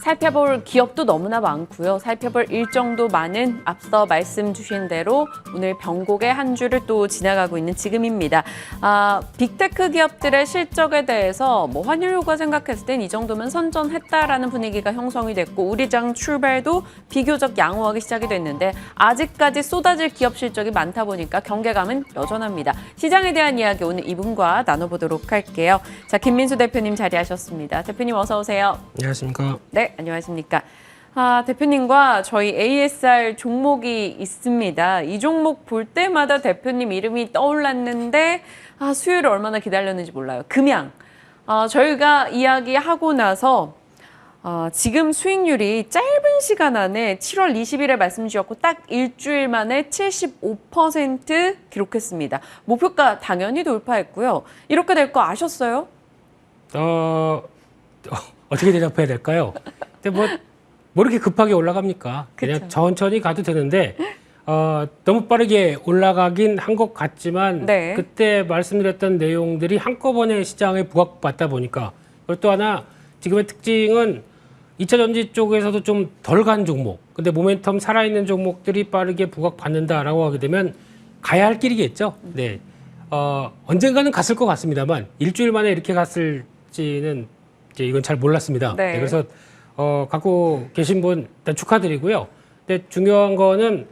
살펴볼 기업도 너무나 많고요. 살펴볼 일정도 많은 앞서 말씀 주신 대로 오늘 변곡의 한 주를 또 지나가고 있는 지금입니다. 빅테크 기업들의 실적에 대해서 환율효과 생각했을 땐 이 정도면 선전했다라는 분위기가 형성이 됐고 우리 장 출발도 비교적 양호하게 시작이 됐는데 아직까지 쏟아질 기업 실적이 많다 보니까 경계감은 여전합니다. 시장에 대한 이야기 오늘 이분과 나눠보도록 할게요. 자, 김민수 대표님 자리하셨습니다. 대표님 어서 오세요. 안녕하십니까. 네, 안녕하십니까. 대표님과 저희 ASR 종목이 있습니다. 이 종목 볼 때마다 대표님 이름이 떠올랐는데 수요일을 얼마나 기다렸는지 몰라요. 금양. 저희가 이야기하고 나서 지금 수익률이 짧은 시간 안에 7월 20일에 말씀 주셨고 딱 일주일 만에 75% 기록했습니다. 목표가 당연히 돌파했고요. 이렇게 될 거 아셨어요? 어떻게 대답해야 될까요? 근데 뭐 이렇게 급하게 올라갑니까? 그냥 그쵸. 천천히 가도 되는데 너무 빠르게 올라가긴 한 것 같지만 네. 그때 말씀드렸던 내용들이 한꺼번에 시장에 부각받다 보니까 그리고 또 하나 지금의 특징은 2차 전지 쪽에서도 좀 덜 간 종목 근데 모멘텀 살아있는 종목들이 빠르게 부각받는다라고 하게 되면 가야 할 길이겠죠. 네. 언젠가는 갔을 것 같습니다만 일주일 만에 이렇게 갔을지는 이제 이건 잘 몰랐습니다. 네. 네, 그래서 갖고 계신 분 일단 축하드리고요. 근데 중요한 거는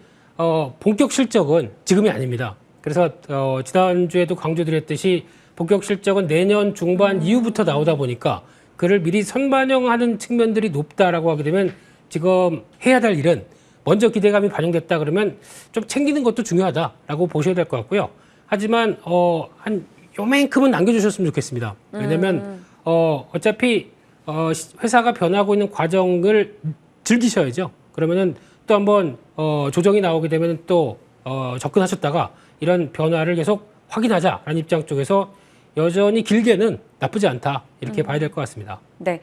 본격 실적은 지금이 아닙니다. 그래서 지난주에도 강조드렸듯이 본격 실적은 내년 중반 이후부터 나오다 보니까 그를 미리 선반영하는 측면들이 높다라고 하게 되면 지금 해야 될 일은 먼저 기대감이 반영됐다 그러면 좀 챙기는 것도 중요하다라고 보셔야 될 것 같고요. 하지만 한 요만큼은 남겨주셨으면 좋겠습니다. 왜냐면 어차피 회사가 변하고 있는 과정을 즐기셔야죠. 그러면은 또 한번 조정이 나오게 되면 또 접근하셨다가 이런 변화를 계속 확인하자라는 입장 쪽에서 여전히 길게는 나쁘지 않다 이렇게 봐야 될 것 같습니다. 네.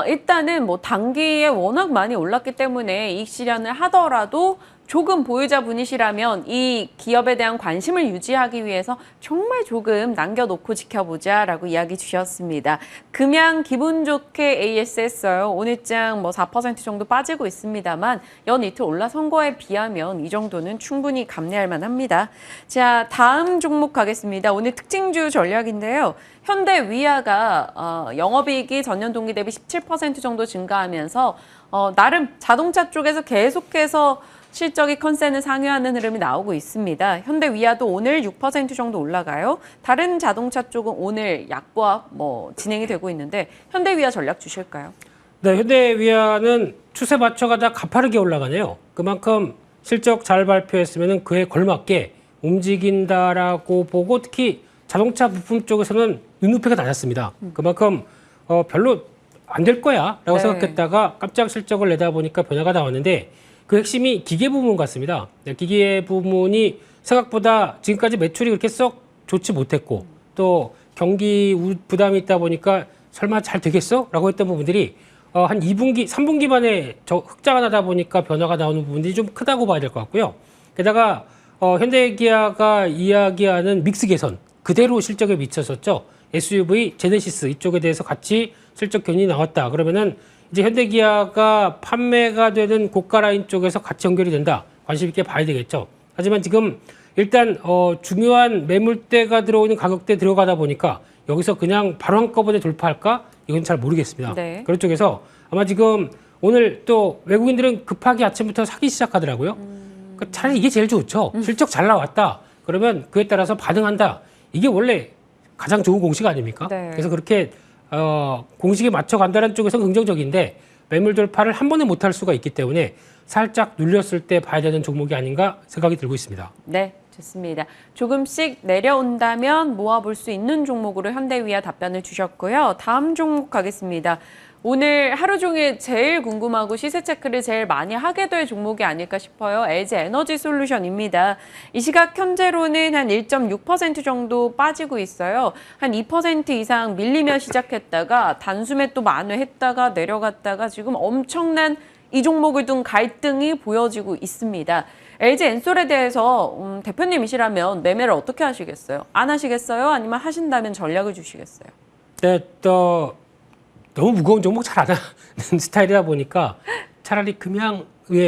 일단은 단기에 워낙 많이 올랐기 때문에 이익 실현을 하더라도 조금 보유자분이시라면 이 기업에 대한 관심을 유지하기 위해서 정말 조금 남겨놓고 지켜보자라고 이야기 주셨습니다. 금양 기분 좋게 AS 했어요. 오늘장 4% 정도 빠지고 있습니다만 연 이틀 올라선 거에 비하면 이 정도는 충분히 감내할 만합니다. 자, 다음 종목 가겠습니다. 오늘 특징주 전략인데요. 현대위아가 영업이익이 전년 동기 대비 17% 정도 증가하면서 나름 자동차 쪽에서 계속해서 실적이 컨센을 상회하는 흐름이 나오고 있습니다. 현대위아도 오늘 6% 정도 올라가요. 다른 자동차 쪽은 오늘 약보합 진행이 되고 있는데 현대위아 전략 주실까요? 네, 현대위아는 추세 맞춰가다 가파르게 올라가네요. 그만큼 실적 잘 발표했으면 그에 걸맞게 움직인다라고 보고 특히 자동차 부품 쪽에서는 눈높이가 낮았습니다. 그만큼 별로 안 될 거야 라고 생각했다가 깜짝 실적을 내다 보니까 변화가 나왔는데 그 핵심이 기계 부문 같습니다. 기계 부문이 생각보다 지금까지 매출이 그렇게 썩 좋지 못했고 또 경기 부담이 있다 보니까 설마 잘 되겠어? 라고 했던 부분들이 한 2분기, 3분기 만에 흑자가 나다 보니까 변화가 나오는 부분들이 좀 크다고 봐야 될 것 같고요. 게다가 현대기아가 이야기하는 믹스 개선 그대로 실적에 미쳤었죠. SUV, 제네시스 이쪽에 대해서 같이 실적 견인이 나왔다. 그러면은 이제 현대기아가 판매가 되는 고가 라인 쪽에서 같이 연결이 된다. 관심 있게 봐야 되겠죠. 하지만 지금 일단 중요한 매물대가 들어오는 가격대 들어가다 보니까 여기서 그냥 바로 한꺼번에 돌파할까? 이건 잘 모르겠습니다. 네. 그런 쪽에서 아마 지금 오늘 또 외국인들은 급하게 아침부터 사기 시작하더라고요. 그러니까 차라리 이게 제일 좋죠. 실적 잘 나왔다. 그러면 그에 따라서 반응한다. 이게 원래 가장 좋은 공식 아닙니까? 네. 그래서 그렇게 공식에 맞춰 간다는 쪽에서 긍정적인데 매물 돌파를 한 번에 못할 수가 있기 때문에 살짝 눌렸을 때 봐야 되는 종목이 아닌가 생각이 들고 있습니다. 네, 좋습니다. 조금씩 내려온다면 모아볼 수 있는 종목으로 현대위아 답변을 주셨고요. 다음 종목 가겠습니다. 오늘 하루 종일 제일 궁금하고 시세 체크를 제일 많이 하게 될 종목이 아닐까 싶어요. LG 에너지 솔루션입니다. 이 시각 현재로는 한 1.6% 정도 빠지고 있어요. 한 2% 이상 밀리며 시작했다가 단숨에 또 만회했다가 내려갔다가 지금 엄청난 이 종목을 둔 갈등이 보여지고 있습니다. LG 엔솔에 대해서 대표님이시라면 매매를 어떻게 하시겠어요? 안 하시겠어요? 아니면 하신다면 전략을 주시겠어요? 네, 또 너무 무거운 종목 잘 안 하는 스타일이다 보니까 차라리 그냥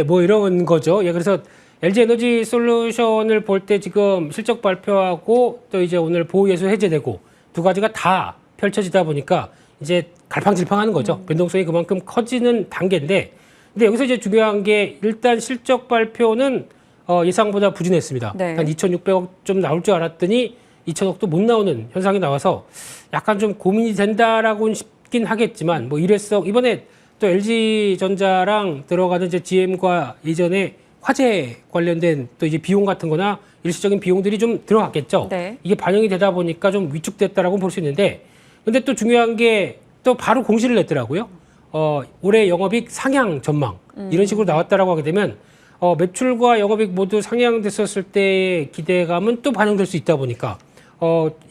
뭐 이런 거죠. 예, 그래서 LG 에너지 솔루션을 볼 때 지금 실적 발표하고 또 이제 오늘 보호예수 해제되고 두 가지가 다 펼쳐지다 보니까 이제 갈팡질팡하는 거죠. 변동성이 그만큼 커지는 단계인데, 근데 여기서 이제 중요한 게 일단 실적 발표는 예상보다 부진했습니다. 네. 한 2,600억 좀 나올 줄 알았더니 2,000억도 못 나오는 현상이 나와서 약간 좀 고민이 된다라고는 싶긴 하겠지만 뭐 일회성 이번에 또 LG전자랑 들어가는 이제 GM과 예전에 화재 관련된 또 이제 비용 같은 거나 일시적인 비용들이 좀 들어갔겠죠. 네. 이게 반영이 되다 보니까 좀 위축됐다라고 볼 수 있는데, 근데 또 중요한 게 또 바로 공시를 냈더라고요. 올해 영업이익 상향 전망 이런 식으로 나왔다라고 하게 되면 매출과 영업이익 모두 상향됐었을 때의 기대감은 또 반영될 수 있다 보니까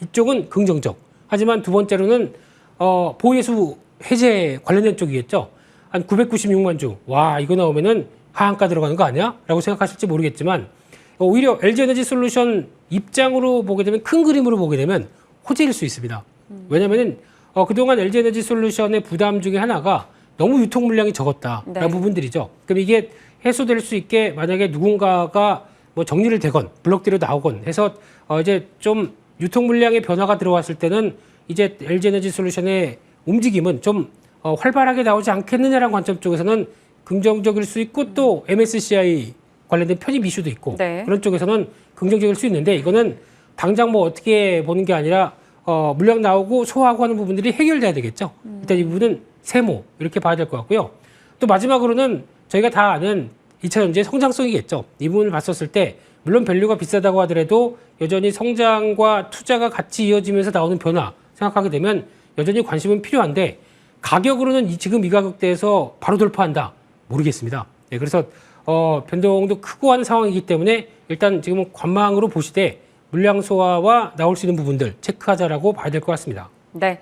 이쪽은 긍정적. 하지만 두 번째로는 보호예수 해제 관련된 쪽이겠죠. 한 996만 주. 와, 이거 나오면은 하한가 들어가는 거 아니야? 라고 생각하실지 모르겠지만 오히려 LG에너지 솔루션 입장으로 보게 되면, 큰 그림으로 보게 되면 호재일 수 있습니다. 왜냐면은 그동안 LG에너지 솔루션의 부담 중에 하나가 너무 유통 물량이 적었다라는 네. 부분들이죠. 그럼 이게 해소될 수 있게 만약에 누군가가 뭐 정리를 되건 블록대로 나오건 해서 이제 좀 유통 물량의 변화가 들어왔을 때는 이제 LG에너지 솔루션의 움직임은 좀 활발하게 나오지 않겠느냐라는 관점 쪽에서는 긍정적일 수 있고, 또 MSCI 관련된 편입 이슈도 있고 네. 그런 쪽에서는 긍정적일 수 있는데, 이거는 당장 뭐 어떻게 보는 게 아니라 물량 나오고 소화하고 하는 부분들이 해결돼야 되겠죠. 일단 이 부분은 세모 이렇게 봐야 될 것 같고요. 또 마지막으로는 저희가 다 아는 2차 전지의 성장성이겠죠. 이 부분을 봤었을 때 물론 밸류가 비싸다고 하더라도 여전히 성장과 투자가 같이 이어지면서 나오는 변화 생각하게 되면 여전히 관심은 필요한데, 가격으로는 지금 이 가격대에서 바로 돌파한다? 모르겠습니다. 네, 그래서 변동도 크고 하는 상황이기 때문에 일단 지금은 관망으로 보시되 물량 소화와 나올 수 있는 부분들 체크하자라고 봐야 될 것 같습니다. 네.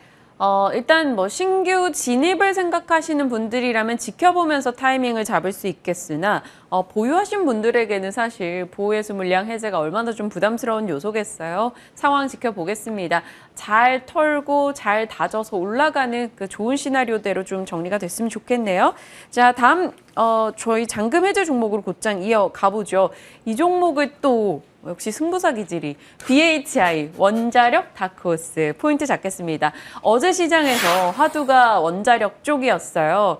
일단 뭐 신규 진입을 생각하시는 분들이라면 지켜보면서 타이밍을 잡을 수 있겠으나 보유하신 분들에게는 사실 보호예수 물량 해제가 얼마나 좀 부담스러운 요소겠어요. 상황 지켜보겠습니다. 잘 털고 잘 다져서 올라가는 그 좋은 시나리오대로 좀 정리가 됐으면 좋겠네요. 자, 다음 저희 잔금 해제 종목으로 곧장 이어가 보죠. 이 종목을 또 역시 승부사 기질이 BHI 원자력 다크호스 포인트 잡겠습니다. 어제 시장에서 화두가 원자력 쪽이었어요.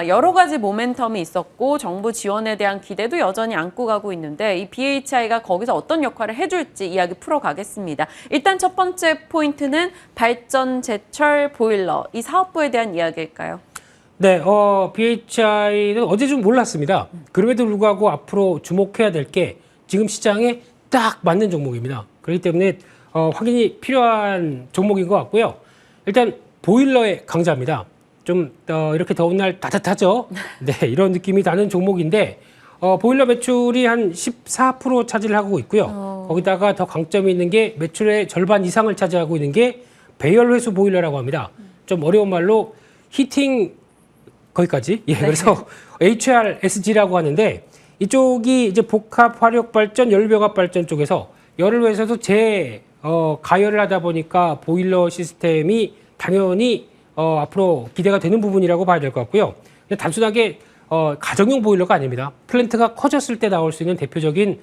여러 가지 모멘텀이 있었고 정부 지원에 대한 기대도 여전히 안고 가고 있는데 이 BHI가 거기서 어떤 역할을 해줄지 이야기 풀어가겠습니다. 일단 첫 번째 포인트는 발전 제철 보일러 이 사업부에 대한 이야기일까요? 네, BHI는 어제 좀 몰랐습니다. 그럼에도 불구하고 앞으로 주목해야 될 게 지금 시장에 딱 맞는 종목입니다. 그렇기 때문에 확인이 필요한 종목인 것 같고요. 일단 보일러의 강자입니다. 좀 이렇게 더운 날 따뜻하죠. 네, 이런 느낌이 나는 종목인데 보일러 매출이 한 14% 차지를 하고 있고요. 거기다가 더 강점이 있는 게 매출의 절반 이상을 차지하고 있는 게 배열 회수 보일러라고 합니다. 좀 어려운 말로 히팅 거기까지. 예, 그래서 HRSG라고 하는데 이쪽이 이제 복합 화력 발전, 열병합 발전 쪽에서 열을 위해서도 가열을 하다 보니까 보일러 시스템이 당연히 앞으로 기대가 되는 부분이라고 봐야 될 것 같고요. 근데 단순하게 가정용 보일러가 아닙니다. 플랜트가 커졌을 때 나올 수 있는 대표적인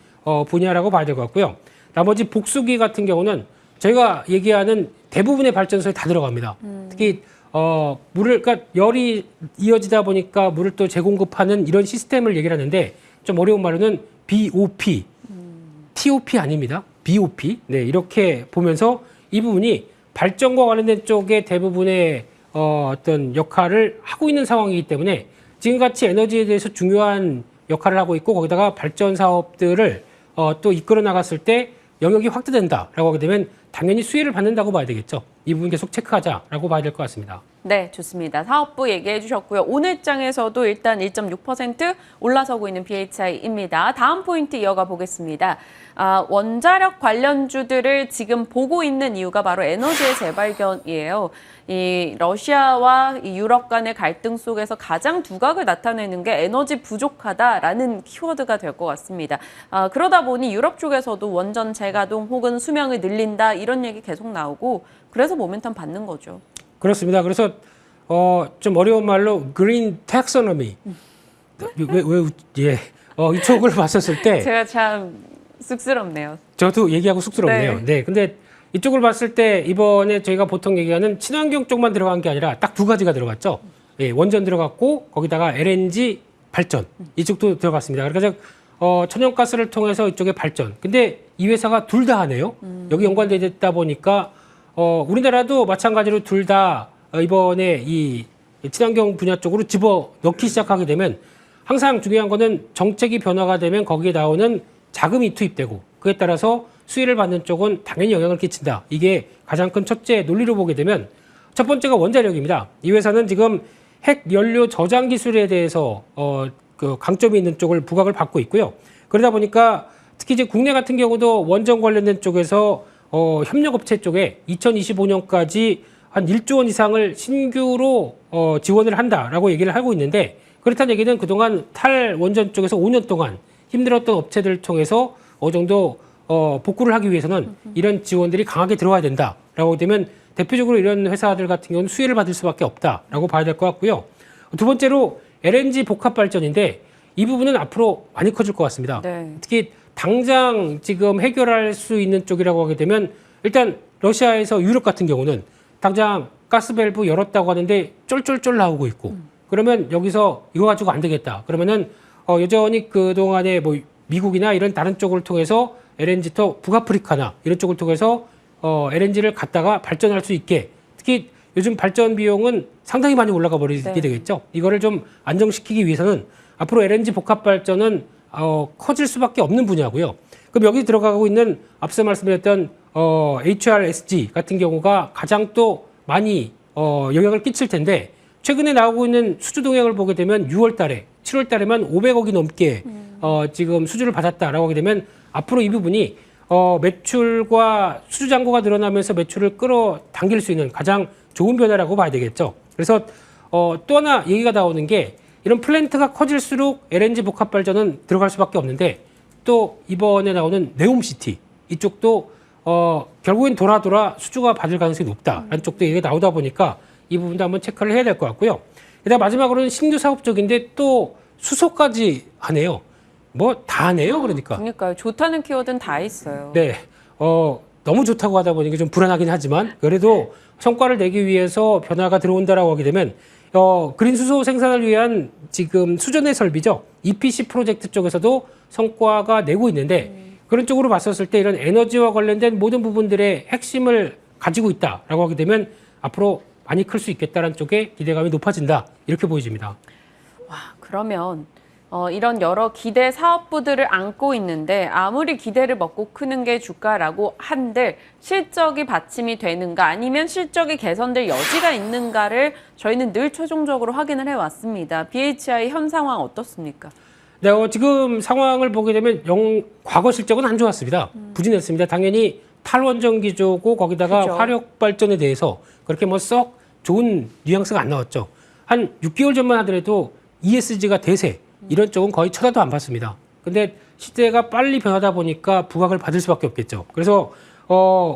분야라고 봐야 될 것 같고요. 나머지 복수기 같은 경우는 저희가 얘기하는 대부분의 발전소에 다 들어갑니다. 특히 그러니까 열이 이어지다 보니까 물을 또 재공급하는 이런 시스템을 얘기를 하는데, 좀 어려운 말로는 BOP, TOP 아닙니다. BOP. 네, 이렇게 보면서 이 부분이 발전과 관련된 쪽에 대부분의 어떤 역할을 하고 있는 상황이기 때문에 지금같이 에너지에 대해서 중요한 역할을 하고 있고, 거기다가 발전 사업들을 또 이끌어 나갔을 때 영역이 확대된다라고 하게 되면 당연히 수혜를 받는다고 봐야 되겠죠. 이 부분 계속 체크하자라고 봐야 될 것 같습니다. 네, 좋습니다. 사업부 얘기해 주셨고요. 오늘 장에서도 일단 1.6% 올라서고 있는 BHI입니다. 다음 포인트 이어가 보겠습니다. 원자력 관련주들을 지금 보고 있는 이유가 바로 에너지의 재발견이에요. 이 러시아와 이 유럽 간의 갈등 속에서 가장 두각을 나타내는 게 에너지 부족하다라는 키워드가 될 것 같습니다. 그러다 보니 유럽 쪽에서도 원전 재가동 혹은 수명을 늘린다 이런 얘기 계속 나오고 그래서 모멘텀 받는 거죠. 그렇습니다. 그래서 좀 어려운 말로 그린 텍소노미 이쪽을 봤었을 때 제가 참 쑥스럽네요. 저도 얘기하고 쑥스럽네요. 네, 근데 이쪽을 봤을 때 이번에 저희가 보통 얘기하는 친환경 쪽만 들어간 게 아니라 딱 두 가지가 들어갔죠. 예, 원전 들어갔고 거기다가 LNG 발전 이쪽도 들어갔습니다. 그러니까 천연가스를 통해서 이쪽에 발전. 근데 이 회사가 둘 다 하네요. 여기 연관돼 있다 보니까 우리나라도 마찬가지로 둘 다 이번에 이 친환경 분야 쪽으로 집어 넣기 시작하게 되면 항상 중요한 거는 정책이 변화가 되면 거기에 나오는 자금이 투입되고 그에 따라서 수혜를 받는 쪽은 당연히 영향을 끼친다. 이게 가장 큰 첫째 논리로 보게 되면 첫 번째가 원자력입니다. 이 회사는 지금 핵 연료 저장 기술에 대해서 그 강점이 있는 쪽을 부각을 받고 있고요. 그러다 보니까 특히 이제 국내 같은 경우도 원전 관련된 쪽에서 협력업체 쪽에 2025년까지 한 1조 원 이상을 신규로 지원을 한다라고 얘기를 하고 있는데 그렇다는 얘기는 그동안 탈원전 쪽에서 5년 동안 힘들었던 업체들을 통해서 어느 정도 복구를 하기 위해서는 이런 지원들이 강하게 들어와야 된다라고 되면 대표적으로 이런 회사들 같은 경우는 수혜를 받을 수밖에 없다라고 봐야 될 것 같고요. 두 번째로 LNG 복합 발전인데 이 부분은 앞으로 많이 커질 것 같습니다. 네. 특히 당장 지금 해결할 수 있는 쪽이라고 하게 되면 일단 러시아에서 유럽 같은 경우는 당장 가스 밸브 열었다고 하는데 쫄쫄쫄 나오고 있고 그러면 여기서 이거 가지고 안 되겠다. 그러면은 여전히 그동안에 뭐 미국이나 이런 다른 쪽을 통해서 LNG터 북아프리카나 이런 쪽을 통해서 LNG를 갖다가 발전할 수 있게 특히 요즘 발전 비용은 상당히 많이 올라가 버리게 되겠죠. 이거를 좀 안정시키기 위해서는 앞으로 LNG 복합 발전은 커질 수밖에 없는 분야고요. 그럼 여기 들어가고 있는 앞서 말씀드렸던 HRSG 같은 경우가 가장 또 많이 영향을 끼칠 텐데 최근에 나오고 있는 수주 동향을 보게 되면 6월 달에 7월 달에만 500억이 넘게 지금 수주를 받았다라고 하게 되면 앞으로 이 부분이 매출과 수주 잔고가 늘어나면서 매출을 끌어당길 수 있는 가장 좋은 변화라고 봐야 되겠죠. 그래서 또 하나 얘기가 나오는 게 이런 플랜트가 커질수록 LNG 복합 발전은 들어갈 수밖에 없는데 또 이번에 나오는 네옴시티 이쪽도 결국엔 돌아 수주가 받을 가능성이 높다라는 쪽도 얘기가 나오다 보니까 이 부분도 한번 체크를 해야 될 것 같고요. 그다음 마지막으로는 신규 사업 쪽인데 또 수소까지 하네요. 뭐 다 하네요. 그러니까요. 좋다는 키워드는 다 있어요. 네. 너무 좋다고 하다 보니까 좀 불안하긴 하지만 그래도 성과를 내기 위해서 변화가 들어온다라고 하게 되면 그린 수소 생산을 위한 지금 수전의 설비죠. EPC 프로젝트 쪽에서도 성과가 내고 있는데 그런 쪽으로 봤었을 때 이런 에너지와 관련된 모든 부분들의 핵심을 가지고 있다라고 하게 되면 앞으로 많이 클 수 있겠다라는 쪽에 기대감이 높아진다. 이렇게 보여집니다. 와, 그러면 이런 여러 기대 사업부들을 안고 있는데 아무리 기대를 먹고 크는 게 주가라고 한들 실적이 받침이 되는가 아니면 실적이 개선될 여지가 있는가를 저희는 늘 최종적으로 확인을 해왔습니다. BHI 현 상황 어떻습니까? 네, 지금 상황을 보게 되면 과거 실적은 안 좋았습니다. 부진했습니다. 당연히 탈원전 기조고 거기다가 그렇죠. 화력 발전에 대해서 그렇게 뭐 썩 좋은 뉘앙스가 안 나왔죠. 한 6개월 전만 하더라도 ESG가 대세 이런 쪽은 거의 쳐다도 안 봤습니다. 근데 시대가 빨리 변하다 보니까 부각을 받을 수밖에 없겠죠. 그래서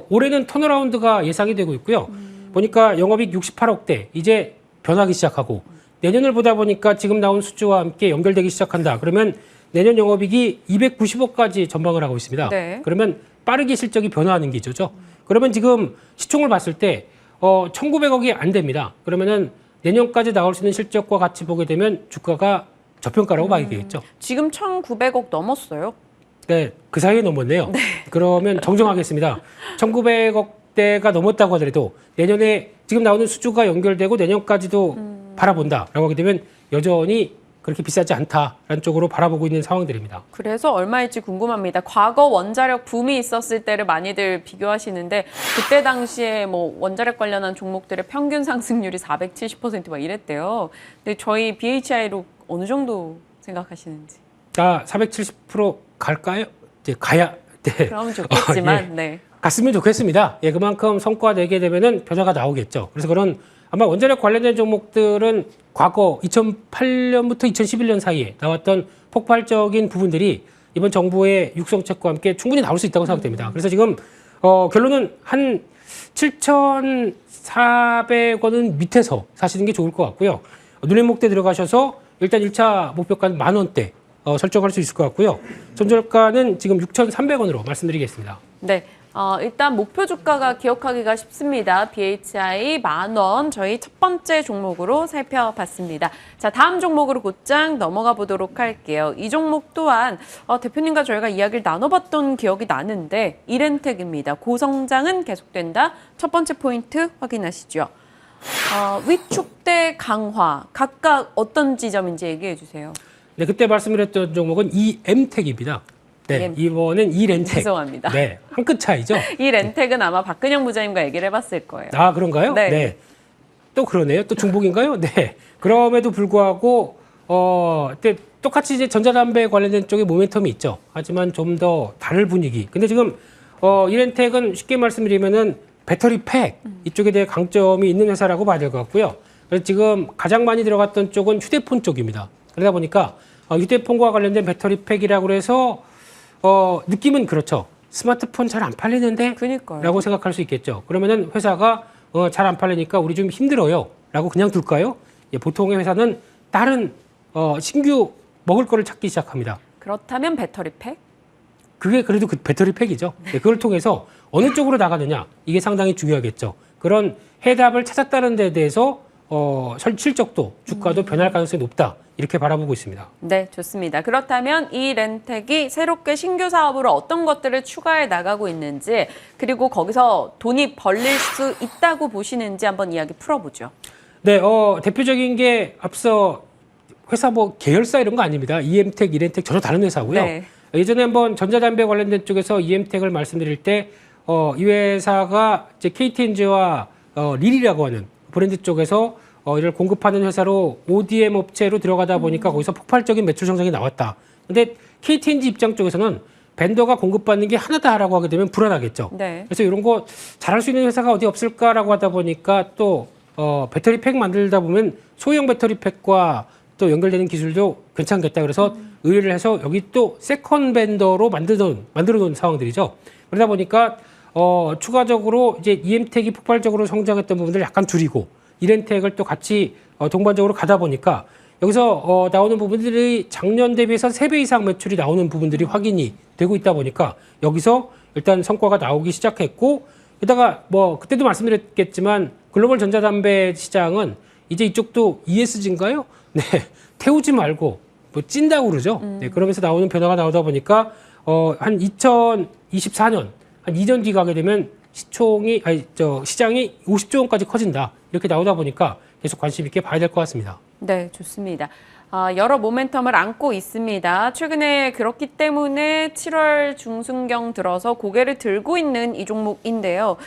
올해는 턴어라운드가 예상이 되고 있고요. 보니까 영업이익 68억대 이제 변하기 시작하고 내년을 보다 보니까 지금 나온 수주와 함께 연결되기 시작한다. 그러면 내년 영업이익이 290억까지 전망을 하고 있습니다. 네. 그러면 빠르게 실적이 변화하는 기조죠. 그러면 지금 시총을 봤을 때 1,900억이 안 됩니다. 그러면은 내년까지 나올 수 있는 실적과 같이 보게 되면 주가가 저평가라고 봐야 되겠죠. 지금 1,900억 넘었어요. 네, 그 사이에 넘었네요. 그러면 정정하겠습니다. 1,900억대가 넘었다고 하더라도 내년에 지금 나오는 수주가 연결되고 내년까지도 바라본다라고 하게 되면 여전히 그렇게 비싸지 않다라는 쪽으로 바라보고 있는 상황들입니다. 그래서 얼마일지 궁금합니다. 과거 원자력 붐이 있었을 때를 많이들 비교하시는데 그때 당시에 뭐 원자력 관련한 종목들의 평균 상승률이 470%막 이랬대요. 근데 저희 BHI로 어느 정도 생각하시는지. 자, 470% 갈까요? 이제 가야. 네. 그러면 좋겠지만, 예. 네. 갔으면 좋겠습니다. 예, 그만큼 성과 내게 되면은 변화가 나오겠죠. 그래서 그런 아마 원자력 관련된 종목들은 과거 2008년부터 2011년 사이에 나왔던 폭발적인 부분들이 이번 정부의 육성책과 함께 충분히 나올 수 있다고 생각됩니다. 그래서 지금 결론은 한 7,400원은 밑에서 사시는 게 좋을 것 같고요. 눈에목대 들어가셔서 일단 1차 목표가는 10,000원대 설정할 수 있을 것 같고요. 손절가는 지금 6,300원으로 말씀드리겠습니다. 네. 일단 목표 주가가 기억하기가 쉽습니다. BHI 10,000원 저희 첫 번째 종목으로 살펴봤습니다. 자, 다음 종목으로 곧장 넘어가 보도록 할게요. 이 종목 또한 대표님과 저희가 이야기를 나눠봤던 기억이 나는데 이렌텍입니다. 고성장은 계속된다. 첫 번째 포인트 확인하시죠. 위축대 강화 각각 어떤 지점인지 얘기해 주세요. 네, 그때 말씀드렸던 종목은 이엠텍입니다. 네, 이번엔 이렌텍. 죄송합니다. 네, 한 끗 차이죠. 이 렌텍은 아마 박근영 부장님과 얘기를 해봤을 거예요. 아, 그런가요? 네. 또 그러네요. 또 중복인가요? 네. 그럼에도 불구하고 근데 똑같이 이제 전자담배 관련된 쪽에 모멘텀이 있죠. 하지만 좀 더 다른 분위기. 근데 지금 이렌텍은 쉽게 말씀드리면은 배터리 팩 이쪽에 대해 강점이 있는 회사라고 봐야 될 것 같고요. 그래서 지금 가장 많이 들어갔던 쪽은 휴대폰 쪽입니다. 그러다 보니까 휴대폰과 관련된 배터리 팩이라고 해서 느낌은 그렇죠. 스마트폰 잘 안 팔리는데? 그니까요. 라고 생각할 수 있겠죠. 그러면은 회사가 잘 안 팔리니까 우리 좀 힘들어요. 라고 그냥 둘까요? 예, 보통의 회사는 다른 신규 먹을 거를 찾기 시작합니다. 그렇다면 배터리 팩? 그게 그래도 그 배터리 팩이죠. 네, 그걸 통해서 어느 쪽으로 나가느냐. 이게 상당히 중요하겠죠. 그런 해답을 찾았다는 데 대해서 실적도 주가도 변할 가능성이 높다. 이렇게 바라보고 있습니다. 네, 좋습니다. 그렇다면 이 렌텍이 새롭게 신규 사업으로 어떤 것들을 추가해 나가고 있는지 그리고 거기서 돈이 벌릴 수 있다고 보시는지 한번 이야기 풀어보죠. 네, 대표적인 게 앞서 회사 뭐 계열사 이런 거 아닙니다. 이엠텍, 이렌텍 전혀 다른 회사고요. 네. 예전에 한번 전자담배 관련된 쪽에서 이엠텍을 말씀드릴 때 이 회사가 이제 KTNG와 릴이라고 하는 브랜드 쪽에서 이를 공급하는 회사로 ODM 업체로 들어가다 보니까 거기서 폭발적인 매출 성장이 나왔다. 근데 KTNG 입장 쪽에서는 벤더가 공급받는 게 하나다라고 하게 되면 불안하겠죠. 네. 그래서 이런 거 잘할 수 있는 회사가 어디 없을까라고 하다 보니까 또 배터리 팩 만들다 보면 소형 배터리 팩과 또 연결되는 기술도 괜찮겠다. 그래서 의뢰를 해서 여기 또 세컨 벤더로 만들어 놓은 상황들이죠. 그러다 보니까 추가적으로 이제 EM텍이 폭발적으로 성장했던 부분들을 약간 줄이고 이렌텍을 또 같이 동반적으로 가다 보니까 여기서 나오는 부분들이 작년 대비해서 3배 이상 매출이 나오는 부분들이 확인이 되고 있다 보니까 여기서 일단 성과가 나오기 시작했고 게다가 뭐 그때도 말씀드렸겠지만 글로벌 전자담배 시장은 이제 이쪽도 ESG인가요? 네, 태우지 말고 뭐 찐다고 그러죠. 네, 그러면서 나오는 변화가 나오다 보니까 한 2024년 한 2년 뒤 가게 되면 시장이 50조 원까지 커진다. 이렇게 나오다 보니까 계속 관심 있게 봐야 될 것 같습니다. 네, 좋습니다. 여러 모멘텀을 안고 있습니다. 최근에 그렇기 때문에 7월 중순경 들어서 고개를 들고 있는 이 종목인데요.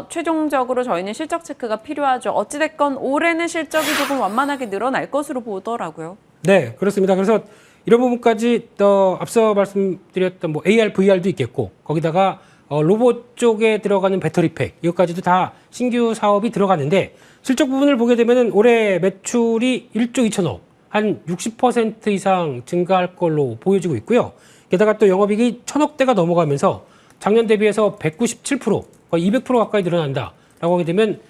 최종적으로 저희는 실적 체크가 필요하죠. 어찌됐건 올해는 실적이 조금 완만하게 늘어날 것으로 보더라고요. 네, 그렇습니다. 그래서 이런 부분까지 앞서 말씀드렸던 뭐 AR, VR도 있겠고 거기다가 로봇 쪽에 들어가는 배터리 팩 이것까지도 다 신규 사업이 들어가는데 실적 부분을 보게 되면 올해 매출이 1조 2천억 한 60% 이상 증가할 걸로 보여지고 있고요. 게다가 또 영업이익이 1,000억대가 넘어가면서 작년 대비해서 197% 거의 200% 가까이 늘어난다라고 하게 되면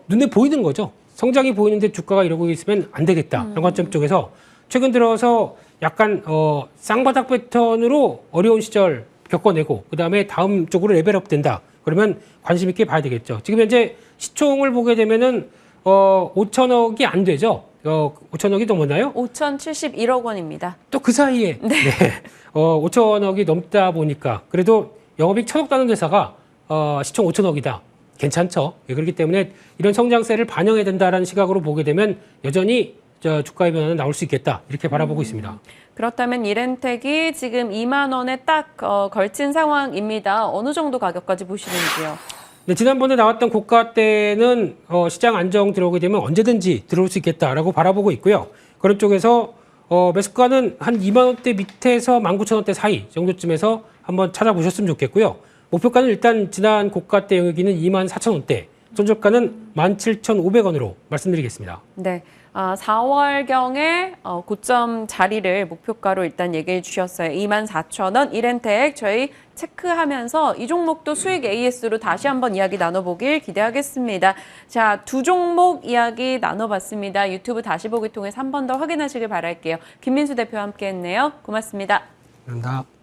눈에 보이는 거죠. 성장이 보이는데 주가가 이러고 있으면 안 되겠다. 이런 관점 쪽에서 최근 들어서 약간 쌍바닥 패턴으로 어려운 시절 겪어내고 그다음에 다음 쪽으로 레벨업 된다. 그러면 관심 있게 봐야 되겠죠. 지금 현재 시총을 보게 되면은 5천억이 안 되죠. 5천억이 넘었나요? 5,071억 원입니다. 또 그 사이에 네. 5천억이 넘다 보니까 그래도 영업이익 1,000억 다는 회사가 시총 5천억이다. 괜찮죠. 예, 그렇기 때문에 이런 성장세를 반영해야 된다라는 시각으로 보게 되면 여전히 주가의 변화는 나올 수 있겠다 이렇게 바라보고 있습니다. 그렇다면 이렌텍이 지금 2만 원에 딱 걸친 상황입니다. 어느 정도 가격까지 보시는지요? 네, 지난번에 나왔던 고가 때는 시장 안정 들어오게 되면 언제든지 들어올 수 있겠다라고 바라보고 있고요. 그런 쪽에서 매수가는 한 2만 원대 밑에서 19,000원대 사이 정도쯤에서 한번 찾아보셨으면 좋겠고요. 목표가는 일단 지난 고가 때 영역이는 24,000원대, 손절가는 17,500원으로 말씀드리겠습니다. 네. 4월경에 고점 자리를 목표가로 일단 얘기해 주셨어요. 24,000원 이렌텍 저희 체크하면서 이 종목도 수익 AS로 다시 한번 이야기 나눠보길 기대하겠습니다. 자, 두 종목 이야기 나눠봤습니다. 유튜브 다시 보기 통해서 한 번 더 확인하시길 바랄게요. 김민수 대표와 함께했네요. 고맙습니다. 감사합니다.